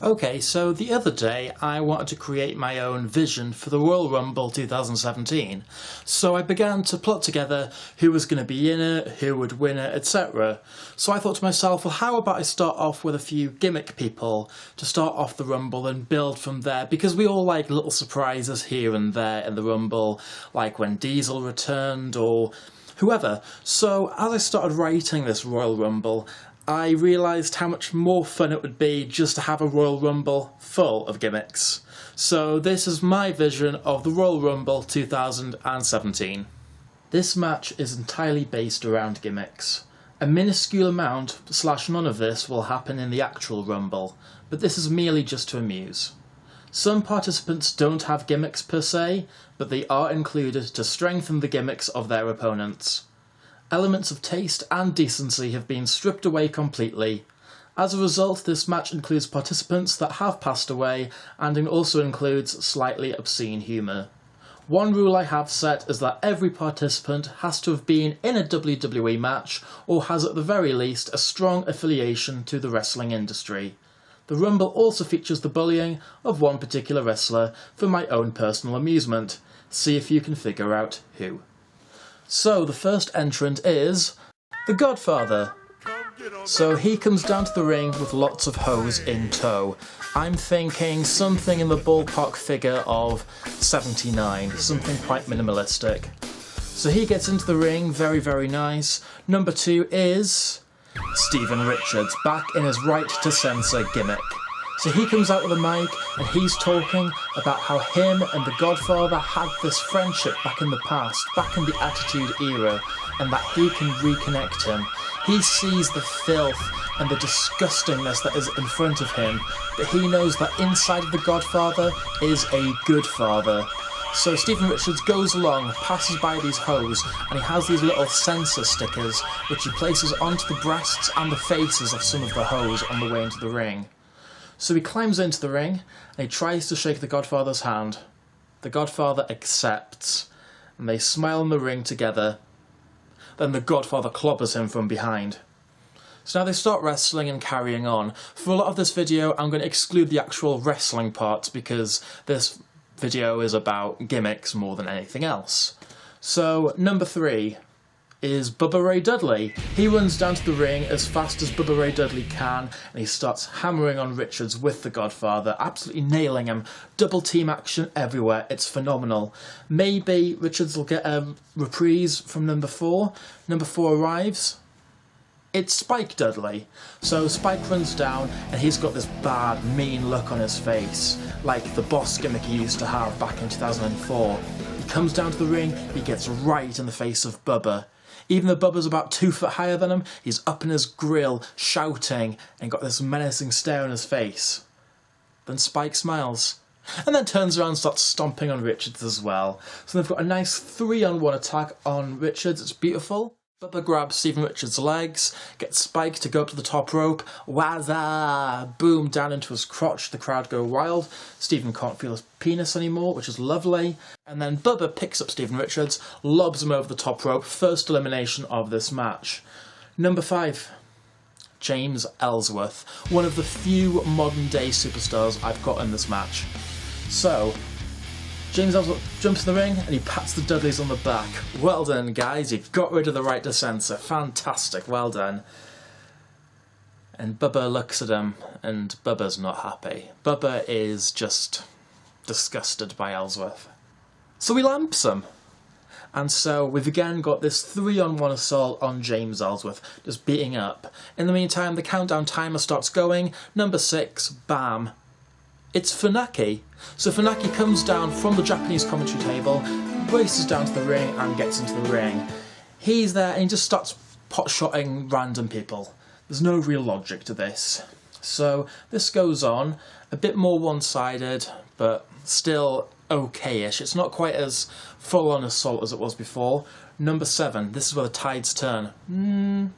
Okay, so the other day I wanted to create my own vision for the Royal Rumble 2017. So I began to plot together who was going to be in it, who would win it, etc. So I thought to myself, well, how about I start off with a few gimmick people to start off the Rumble and build from there, because we all like little surprises here and there in the Rumble, like when Diesel returned or whoever. So as I started writing this Royal Rumble, I realised how much more fun it would be just to have a Royal Rumble full of gimmicks. So this is my vision of the Royal Rumble 2017. This match is entirely based around gimmicks. A minuscule amount / none of this will happen in the actual Rumble, but this is merely just to amuse. Some participants don't have gimmicks per se, but they are included to strengthen the gimmicks of their opponents. Elements of taste and decency have been stripped away completely. As a result, this match includes participants that have passed away, and it also includes slightly obscene humour. One rule I have set is that every participant has to have been in a WWE match, or has at the very least a strong affiliation to the wrestling industry. The Rumble also features the bullying of one particular wrestler for my own personal amusement. See if you can figure out who. So the first entrant is the Godfather. So he comes down to the ring with lots of hose in tow. I'm thinking something in the ballpark figure of 79, something quite minimalistic. So he gets into the ring, very, very nice. Number 2 is Steven Richards, back in his right to censor gimmick. So he comes out with a mic and he's talking about how him and the Godfather had this friendship back in the past, back in the Attitude Era, and that he can reconnect him. He sees the filth and the disgustingness that is in front of him, but he knows that inside of the Godfather is a good father. So Steven Richards goes along, passes by these hose, and he has these little censor stickers which he places onto the breasts and the faces of some of the hose on the way into the ring. So he climbs into the ring and he tries to shake the Godfather's hand. The Godfather accepts, and they smile in the ring together. Then the Godfather clobbers him from behind. So now they start wrestling and carrying on. For a lot of this video I'm going to exclude the actual wrestling parts because this video is about gimmicks more than anything else. So number 3 is Bubba Ray Dudley. He runs down to the ring as fast as Bubba Ray Dudley can, and he starts hammering on Richards with the Godfather, absolutely nailing him. Double team action everywhere, it's phenomenal. Maybe Richards will get a reprise from number 4. Number 4 arrives. It's Spike Dudley. So Spike runs down and he's got this bad, mean look on his face, like the boss gimmick he used to have back in 2004. He comes down to the ring, he gets right in the face of Bubba. Even though Bubba's about 2 foot higher than him, he's up in his grill, shouting, and got this menacing stare on his face. Then Spike smiles, and then turns around and starts stomping on Richards as well. So they've got a nice 3-on-1 attack on Richards, it's beautiful. Bubba grabs Steven Richards' legs, gets Spike to go up to the top rope, wazza! Boom, down into his crotch, the crowd go wild. Steven can't feel his penis anymore, which is lovely. And then Bubba picks up Steven Richards, lobs him over the top rope, first elimination of this match. Number 5, James Ellsworth, one of the few modern day superstars I've got in this match. So, James Ellsworth jumps in the ring and he pats the Dudleys on the back. Well done, guys, you got rid of the right to censor. Fantastic, well done. And Bubba looks at him and Bubba's not happy. Bubba is just disgusted by Ellsworth. So he lamps him. And so we've again got this 3-on-1 assault on James Ellsworth, just beating up. In the meantime, the countdown timer starts going. Number 6, bam. It's Funaki. So Funaki comes down from the Japanese commentary table, races down to the ring and gets into the ring. He's there and he just starts pot-shotting random people. There's no real logic to this. So this goes on, a bit more one-sided, but still okay-ish. It's not quite as full-on assault as it was before. Number 7, this is where the tides turn.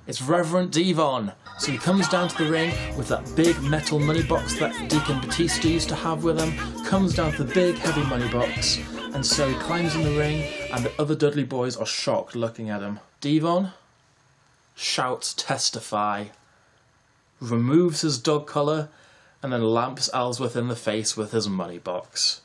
It's Reverend Devon. So he comes down to the ring with that big metal money box that Deacon Batista used to have with him, comes down to the big heavy money box, and so he climbs in the ring and the other Dudley boys are shocked looking at him. Devon shouts testify. removes his dog collar, and then lamps Ellsworth in the face with his money box.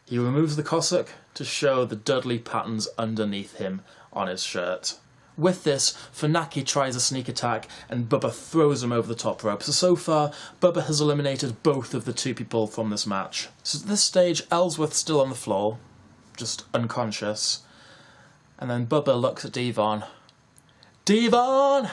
He removes the cassock to show the Dudley patterns underneath him on his shirt. With this, Funaki tries a sneak attack and Bubba throws him over the top rope. So far, Bubba has eliminated both of the two people from this match. So at this stage, Ellsworth's still on the floor, just unconscious. And then Bubba looks at Devon. Devon!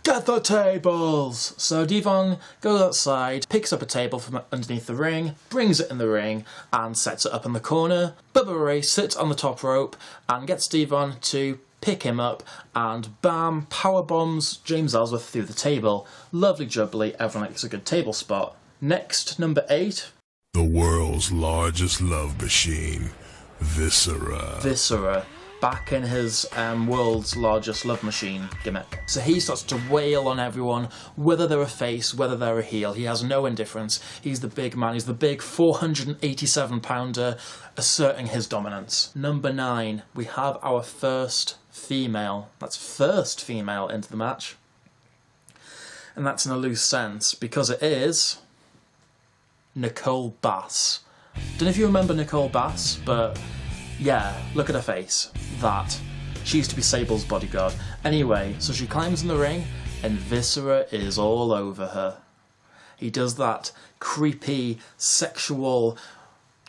Get the tables! So Devon goes outside, picks up a table from underneath the ring, brings it in the ring, and sets it up in the corner. Bubba Ray sits on the top rope and gets Devon to pick him up, and bam, power bombs James Ellsworth through the table. Lovely jubbly, everyone likes a good table spot. Next, number 8. The world's largest love machine, Viscera. Viscera. Back in his world's largest love machine gimmick. So he starts to wail on everyone, whether they're a face, whether they're a heel. He has no indifference. He's the big man. He's the big 487-pounder asserting his dominance. Number 9, we have our first female. That's first female into the match. And that's in a loose sense, because it is Nicole Bass. Don't know if you remember Nicole Bass, but yeah, look at her face. That. She used to be Sable's bodyguard. Anyway, so she climbs in the ring and Viscera is all over her. He does that creepy, sexual,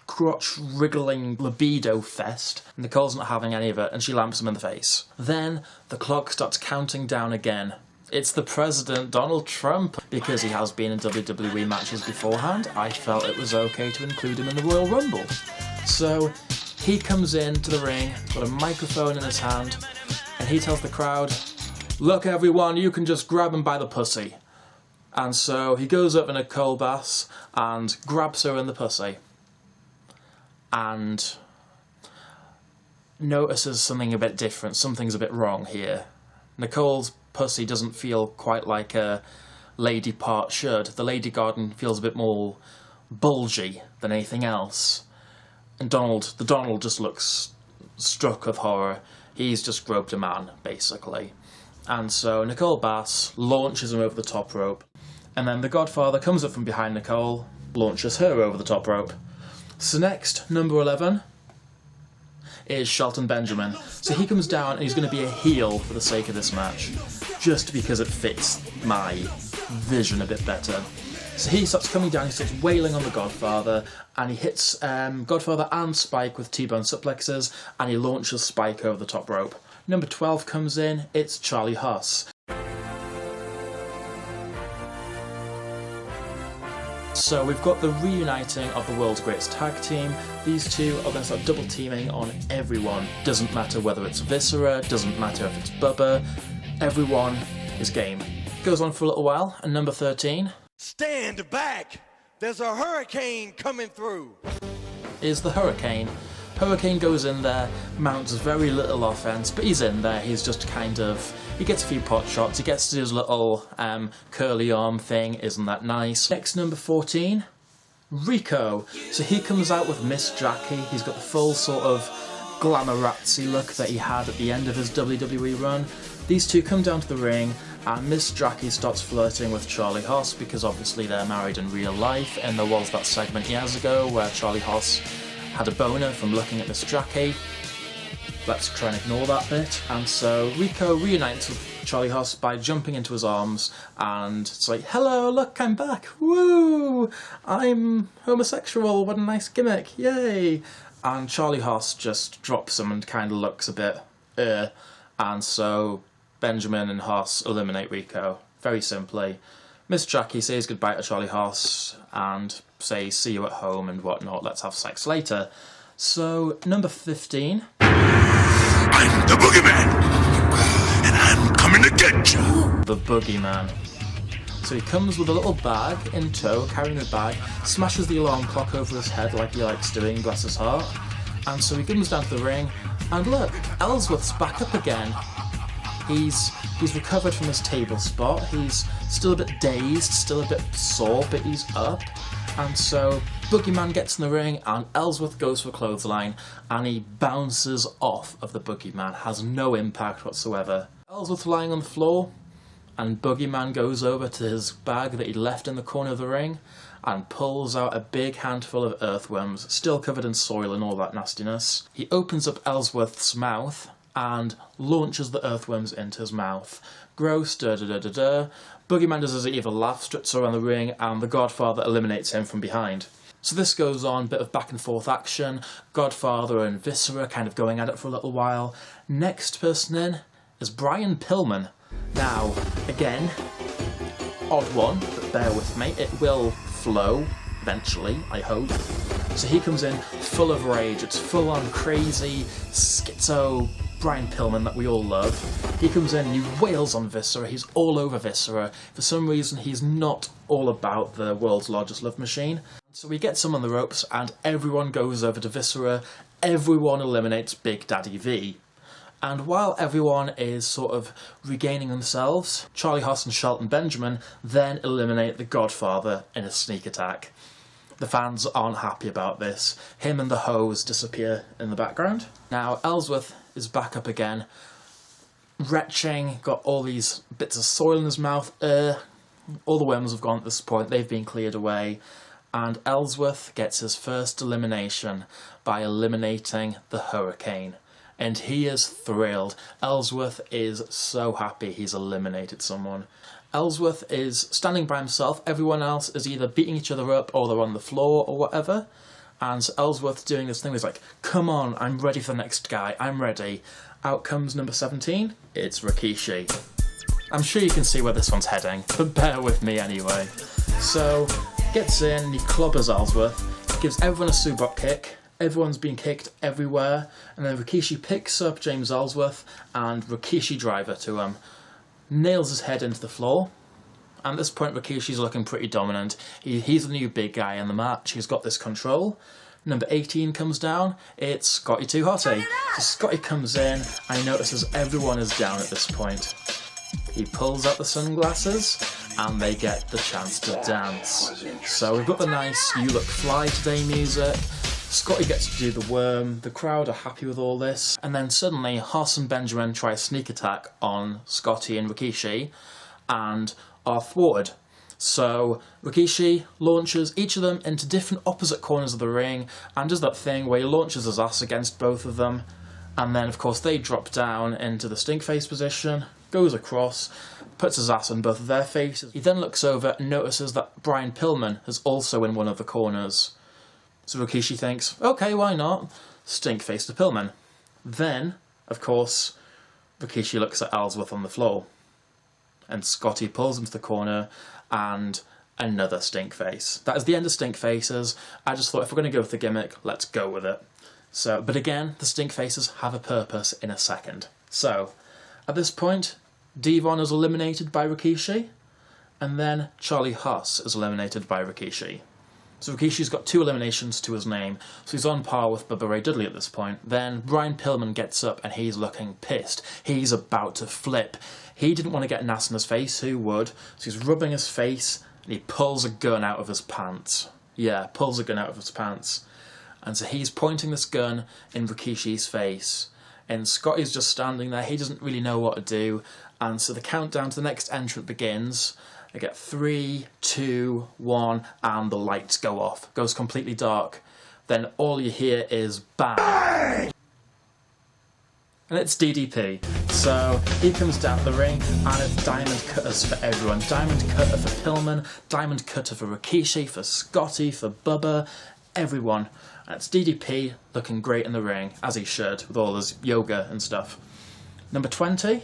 crotch-wriggling libido fest. Nicole's not having any of it and she lamps him in the face. Then the clock starts counting down again. It's the President, Donald Trump. Because he has been in WWE matches beforehand, I felt it was okay to include him in the Royal Rumble. So he comes into the ring, got a microphone in his hand, and he tells the crowd, "Look everyone, you can just grab him by the pussy." And so he goes up to Nicole Bass and grabs her in the pussy. And notices something a bit different, something's a bit wrong here. Nicole's pussy doesn't feel quite like a lady part should. The Lady Garden feels a bit more bulgy than anything else. And the Donald just looks struck with horror. He's just groped a man, basically. And so Nicole Bass launches him over the top rope. And then the Godfather comes up from behind Nicole, launches her over the top rope. So next, number 11, is Shelton Benjamin. So he comes down and he's going to be a heel for the sake of this match, just because it fits my vision a bit better. So he starts coming down, he starts wailing on the Godfather, and he hits Godfather and Spike with T-bone suplexes, and he launches Spike over the top rope. Number 12 comes in, it's Charlie Haas. So we've got the reuniting of the world's greatest tag team. These two are going to start double teaming on everyone. Doesn't matter whether it's Viscera, doesn't matter if it's Bubba, everyone is game. Goes on for a little while, and number 13... Stand back! There's a hurricane coming through! Is the Hurricane. Hurricane goes in there, mounts very little offense, but he's in there, he's just kind of... He gets a few pot shots, he gets to his little curly arm thing, isn't that nice? Next, number 14, Rico. So he comes out with Miss Jackie, he's got the full sort of glamorazzi look that he had at the end of his WWE run. These two come down to the ring, and Miss Jackie starts flirting with Charlie Haas because obviously they're married in real life, and there was that segment years ago where Charlie Haas had a boner from looking at Miss Jackie. Let's try and ignore that bit. And so Rico reunites with Charlie Haas by jumping into his arms, and it's like, "Hello, look, I'm back, woo! I'm homosexual, what a nice gimmick, yay!" And Charlie Haas just drops him and kind of looks a bit, and so Benjamin and Haas eliminate Rico, very simply. Miss Jackie says goodbye to Charlie Haas and says see you at home and whatnot, let's have sex later. So, number 15. I'm the Boogeyman, and I'm coming to get you. The Boogeyman. So he comes with a little bag in tow, carrying the bag, smashes the alarm clock over his head like he likes doing, bless his heart. And so he comes down to the ring, and look, Ellsworth's back up again. He's recovered from his table spot, he's still a bit dazed, still a bit sore, but he's up. And so Boogeyman gets in the ring and Ellsworth goes for a clothesline and he bounces off of the Boogeyman, has no impact whatsoever. Ellsworth lying on the floor, and Boogeyman goes over to his bag that he left in the corner of the ring and pulls out a big handful of earthworms, still covered in soil and all that nastiness. He opens up Ellsworth's mouth and launches the earthworms into his mouth. Gross, da-da-da-da-da. Boogeyman does his evil laugh, struts around the ring, and the Godfather eliminates him from behind. So this goes on, bit of back and forth action, Godfather and Viscera kind of going at it for a little while. Next person in is Brian Pillman. Now, again, odd one, but bear with me, it will flow eventually, I hope. So he comes in full of rage, it's full on crazy, schizo Brian Pillman that we all love. He comes in and he wails on Viscera, he's all over Viscera. For some reason he's not all about the world's largest love machine. So we get some on the ropes and everyone goes over to Viscera, everyone eliminates Big Daddy V. And while everyone is sort of regaining themselves, Charlie Haas and Shelton Benjamin then eliminate the Godfather in a sneak attack. The fans aren't happy about this. Him and the hose disappear in the background. Now Ellsworth is back up again, retching, got all these bits of soil in his mouth. All the worms have gone at this point, they've been cleared away. And Ellsworth gets his first elimination by eliminating the Hurricane. And he is thrilled. Ellsworth is so happy he's eliminated someone. Ellsworth is standing by himself, everyone else is either beating each other up or they're on the floor or whatever. And so Ellsworth's doing this thing where he's like, come on, I'm ready for the next guy, I'm ready. Out comes number 17, it's Rikishi. I'm sure you can see where this one's heading, but bear with me anyway. So, gets in and he clobbers Ellsworth, gives everyone a Subok kick, everyone's being kicked everywhere, and then Rikishi picks up James Ellsworth and Rikishi driver to him, nails his head into the floor. And at this point Rikishi's looking pretty dominant, he's the new big guy in the match, he's got this control. Number 18 comes down, it's Scotty Too Hotty. So Scotty comes in and he notices everyone is down at this point. He pulls out the sunglasses and they get the chance to dance. So we've got the nice You Look Fly Today music, Scotty gets to do the worm, the crowd are happy with all this, and then suddenly Haas and Benjamin try a sneak attack on Scotty and Rikishi and are thwarted. So Rikishi launches each of them into different opposite corners of the ring and does that thing where he launches his ass against both of them, and then of course they drop down into the stink face position, goes across, puts his ass on both of their faces. He then looks over and notices that Brian Pillman is also in one of the corners. So Rikishi thinks, okay, why not? Stink face to Pillman. Then, of course, Rikishi looks at Ellsworth on the floor. And Scotty pulls him to the corner and another stink face. That is the end of stink faces. I just thought if we're going to go with the gimmick, let's go with it. So, but again, the stink faces have a purpose in a second. So, at this point, Devon is eliminated by Rikishi, and then Charlie Haas is eliminated by Rikishi. So Rikishi's got 2 eliminations to his name, so he's on par with Bubba Ray Dudley at this point. Then Brian Pillman gets up and he's looking pissed. He's about to flip. He didn't want to get an ass in his face, who would? So he's rubbing his face and he pulls a gun out of his pants. Yeah, pulls a gun out of his pants. And so he's pointing this gun in Rikishi's face. And Scotty's just standing there, he doesn't really know what to do. And so the countdown to the next entrant begins. I get 3, 2, 1, and the lights go off. Goes completely dark. Then all you hear is bang! And it's DDP. So he comes down the ring and it's diamond cutters for everyone. Diamond cutter for Pillman, diamond cutter for Rikishi, for Scotty, for Bubba, everyone. And it's DDP looking great in the ring, as he should, with all his yoga and stuff. Number 20,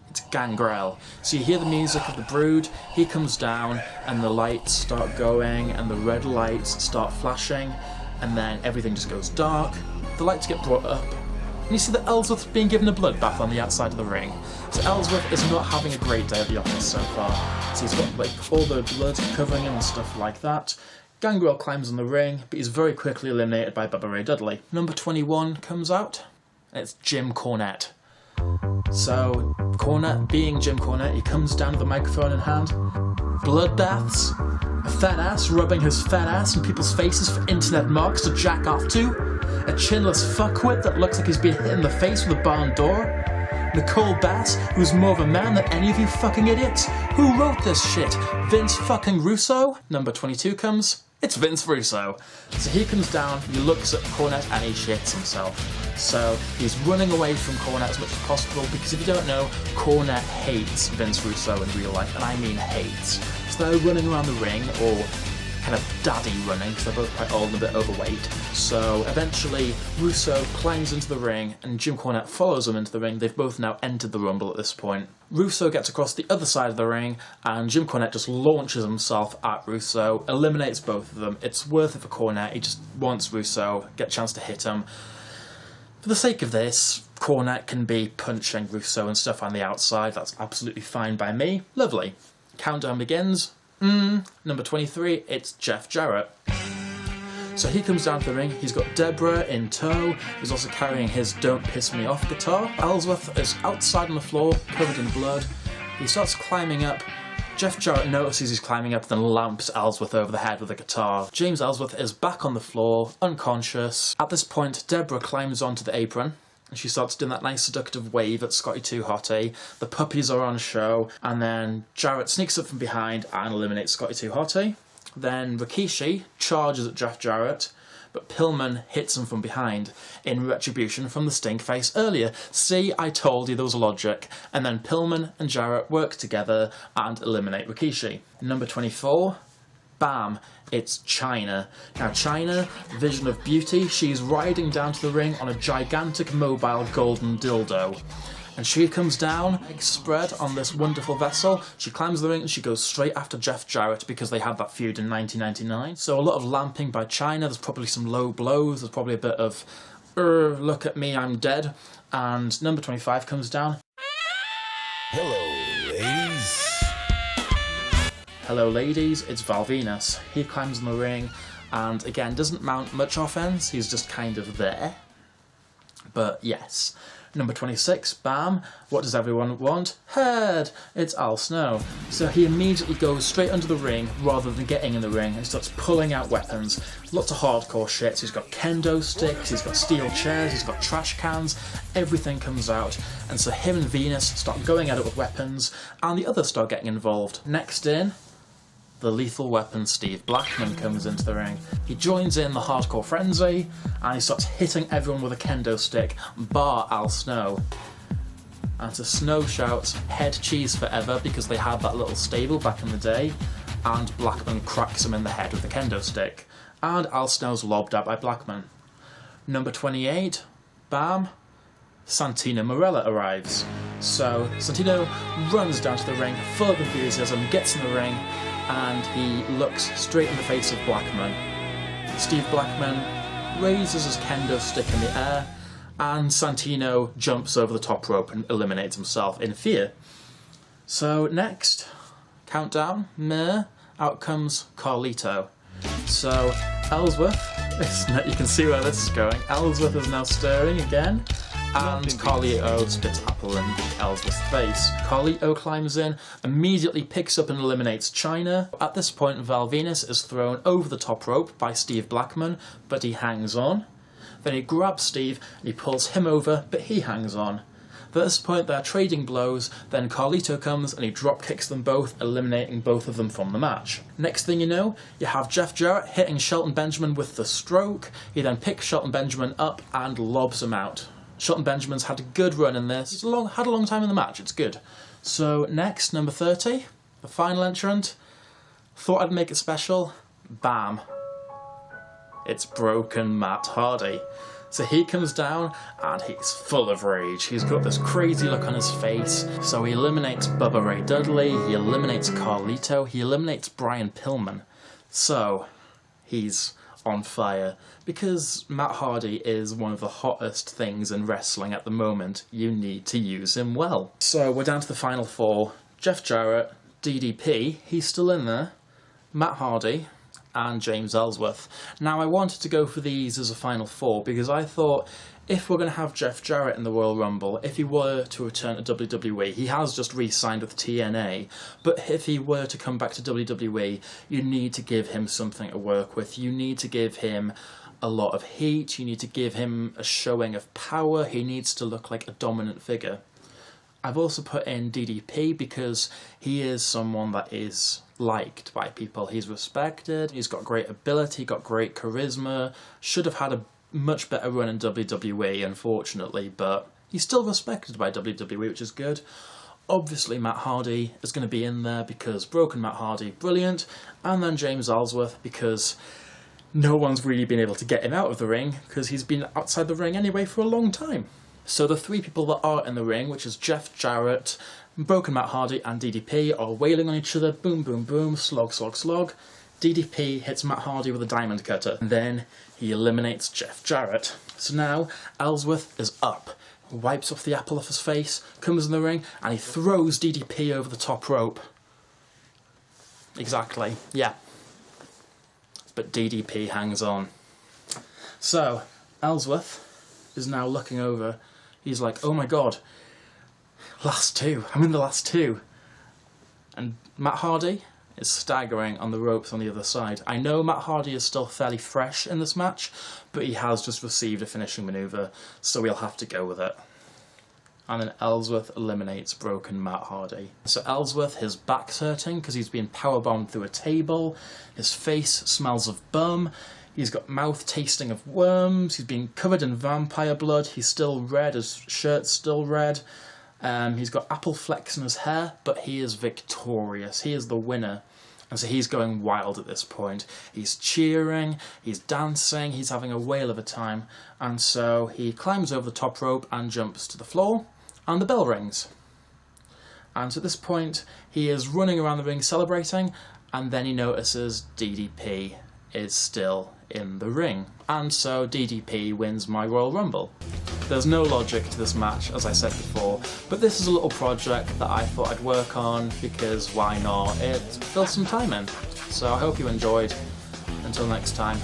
it's Gangrel. So you hear the music of the Brood, he comes down and the lights start going and the red lights start flashing and then everything just goes dark. The lights get brought up and you see that Ellsworth's being given a bloodbath on the outside of the ring. So Ellsworth is not having a great day at the office so far. So he's got like all the blood covering him and stuff like that. Gangrel climbs on the ring, but he's very quickly eliminated by Bubba Ray Dudley. Number 21 comes out, and it's Jim Cornette. So, Cornette, being Jim Cornette, he comes down with the microphone in hand. Bloodbaths, a fat ass rubbing his fat ass in people's faces for internet marks to jack off to, a chinless fuckwit that looks like he's been hit in the face with a barn door, Nicole Bass, who's more of a man than any of you fucking idiots? Who wrote this shit? Vince fucking Russo? Number 22 comes. It's Vince Russo. So he comes down, he looks at Cornette and he shits himself. So he's running away from Cornette as much as possible because if you don't know, Cornette hates Vince Russo in real life, and I mean hates. So they're running around the ring, or kind of daddy running, because they're both quite old and a bit overweight. So eventually Russo climbs into the ring and Jim Cornette follows him into the ring. They've both now entered the Rumble at this point. Russo gets across the other side of the ring and Jim Cornette just launches himself at Russo, eliminates both of them. It's worth it for Cornette, he just wants Russo, get a chance to hit him. For the sake of this, Cornette can be punching Russo and stuff on the outside, that's absolutely fine by me. Lovely. Countdown begins. Number 23, it's Jeff Jarrett. So he comes down to the ring, he's got Deborah in tow, he's also carrying his Don't Piss Me Off guitar. Ellsworth is outside on the floor, covered in blood. He starts climbing up. Jeff Jarrett notices he's climbing up, then lamps Ellsworth over the head with a guitar. James Ellsworth is back on the floor, unconscious. At this point, Deborah climbs onto the apron. And she starts doing that nice seductive wave at Scotty 2 Hottie. The puppies are on show, and then Jarrett sneaks up from behind and eliminates Scotty 2 Hottie. Then Rikishi charges at Jeff Jarrett, but Pillman hits him from behind in retribution from the stink face earlier. See, I told you there was logic. And then Pillman and Jarrett work together and eliminate Rikishi. Number 24. Bam, it's Chyna. Now Chyna, vision of beauty, she's riding down to the ring on a gigantic mobile golden dildo. And she comes down, spread on this wonderful vessel. She climbs the ring and she goes straight after Jeff Jarrett because they had that feud in 1999. So a lot of lamping by Chyna, there's probably some low blows, there's probably a bit of, look at me, I'm dead. And number 25 comes down. Hello, ladies. Hello ladies, it's Val Venus. He climbs in the ring and again doesn't mount much offense, he's just kind of there. But yes. Number 26, bam, what does everyone want? Head! It's Al Snow. So he immediately goes straight under the ring rather than getting in the ring and starts pulling out weapons. Lots of hardcore shit. So he's got kendo sticks, he's got steel chairs, he's got trash cans, everything comes out. And so him and Venus start going at it with weapons and the others start getting involved. Next in, the Lethal Weapon Steve Blackman comes into the ring. He joins in the hardcore frenzy and he starts hitting everyone with a kendo stick, bar Al Snow. And so Snow shouts, "Head cheese forever," because they had that little stable back in the day, and Blackman cracks him in the head with a kendo stick. And Al Snow's lobbed out by Blackman. Number 28, bam, Santino Marella arrives. So Santino runs down to the ring, full of enthusiasm, gets in the ring, and he looks straight in the face of Blackman. Steve Blackman raises his kendo stick in the air, and Santino jumps over the top rope and eliminates himself in fear. So next, countdown, out comes Carlito. So Ellsworth, you can see where this is going, Ellsworth is now stirring again, and Carlito spits apple in Ellsworth's face. Carlito climbs in, immediately picks up and eliminates Chyna. At this point, Val Venus is thrown over the top rope by Steve Blackman, but he hangs on. Then he grabs Steve and he pulls him over, but he hangs on. At this point, they're trading blows, then Carlito comes and he drop kicks them both, eliminating both of them from the match. Next thing you know, you have Jeff Jarrett hitting Shelton Benjamin with the stroke. He then picks Shelton Benjamin up and lobs him out. Shelton Benjamin's had a good run in this. He's had a long time in the match, it's good. So next, number 30, the final entrant. Thought I'd make it special. Bam. It's Broken Matt Hardy. So he comes down and he's full of rage. He's got this crazy look on his face. So he eliminates Bubba Ray Dudley, he eliminates Carlito, he eliminates Brian Pillman. So he's on fire because Matt Hardy is one of the hottest things in wrestling at the moment. You need to use him well. So we're down to the final four. Jeff Jarrett, DDP, he's still in there, Matt Hardy, and James Ellsworth. Now I wanted to go for these as a final four because I thought if we're going to have Jeff Jarrett in the Royal Rumble, if he were to return to WWE, he has just re-signed with TNA, but if he were to come back to WWE, you need to give him something to work with. You need to give him a lot of heat, you need to give him a showing of power, he needs to look like a dominant figure. I've also put in DDP because he is someone that is liked by people. He's respected, he's got great ability, got great charisma, should have had a much better run in WWE, unfortunately, but he's still respected by WWE, which is good. Obviously Matt Hardy is going to be in there because broken Matt Hardy, brilliant, and then James Ellsworth because no one's really been able to get him out of the ring because he's been outside the ring anyway for a long time. So the three people that are in the ring, which is Jeff Jarrett, broken Matt Hardy and DDP, are wailing on each other, boom, boom, boom, slog, slog, slog. DDP hits Matt Hardy with a diamond cutter, and then he eliminates Jeff Jarrett. So now Ellsworth is up, wipes off the apple off his face, comes in the ring, and he throws DDP over the top rope. Exactly, yeah. But DDP hangs on. So Ellsworth is now looking over. He's like, oh my god, last two, I'm in the last two. And Matt Hardy is staggering on the ropes on the other side. I know Matt Hardy is still fairly fresh in this match, but he has just received a finishing manoeuvre, so we'll have to go with it. And then Ellsworth eliminates broken Matt Hardy. So Ellsworth, his back's hurting because he's been powerbombed through a table, his face smells of bum, he's got mouth tasting of worms, he's been covered in vampire blood, he's still red, his shirt's still red, he's got apple flecks in his hair, but he is victorious, he is the winner. And so he's going wild at this point. He's cheering, he's dancing, he's having a whale of a time, and so he climbs over the top rope and jumps to the floor, and the bell rings. And so at this point, he is running around the ring celebrating, and then he notices DDP is still in the ring. And so DDP wins my Royal Rumble. There's no logic to this match, as I said before, but this is a little project that I thought I'd work on because why not? It fills some time in. So I hope you enjoyed. Until next time,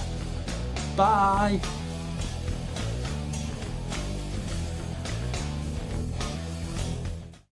bye!